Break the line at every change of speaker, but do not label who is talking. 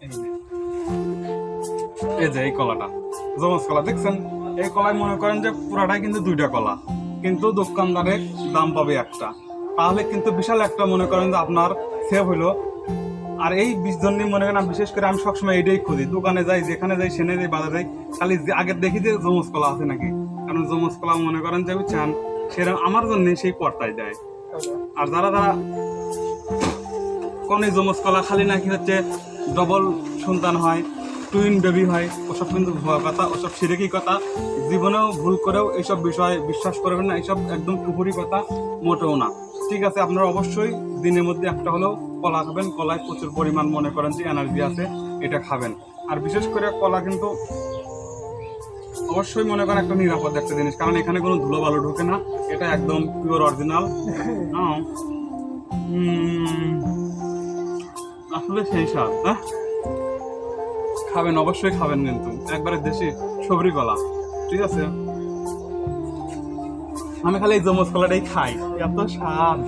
এই যে এই কলাটা জমজ কলা দেখছেন, এই কলায় মনে করেন যে পুরাটাই কিন্তু 2টা কলা, কিন্তু দোকানদারের দাম পাবে একটা, তাহলে কিন্তু বিশাল একটা মনে করেন যে আপনার সেভ হইলো। আর এই জন্য মনে করেন বিশেষ করে আমি সবসময় এটাই খুঁজি, দোকানে যাই, যেখানে যাই, সেনে যাই, বাজারে যাই, খালি আগের দেখি যে জমজ কলা আছে নাকি, কারণ জমজ কলা মনে করেন যে চান সেরকম আমার জন্য সেই পর্তায় দেয়। আর যারা যারা কোন জমজ কলা খালি নাকি হচ্ছে ডবল সন্তান হয়, টুইন বেবি হয়, ওসব কিন্তু ভুয়া কথা, ওসব সিরেকি কথা, জীবনেও ভুল করেও এইসব বিষয়ে বিশ্বাস করবেন না, এইসব একদম পুকুরি কথা, মোটেও না। ঠিক আছে, আপনারা অবশ্যই দিনের মধ্যে একটা হলেও কলা খাবেন, কলায় প্রচুর পরিমাণ মনে করেন যে এনার্জি আছে, এটা খাবেন। আর বিশেষ করে কলা কিন্তু অবশ্যই মনে করেন একটা নিরাপদ একটা জিনিস, কারণ এখানে কোনো ধুলো বালু ঢোকে না, এটা একদম পিওর অরিজিনাল। আসলে সেই স্বাদ, খাবেন, অবশ্যই খাবেন, কিন্তু একবারে দেশি সবরি কলা। ঠিক আছে, আমি খালি এই জমজ কলাটাই খাই, এত স্বাদ।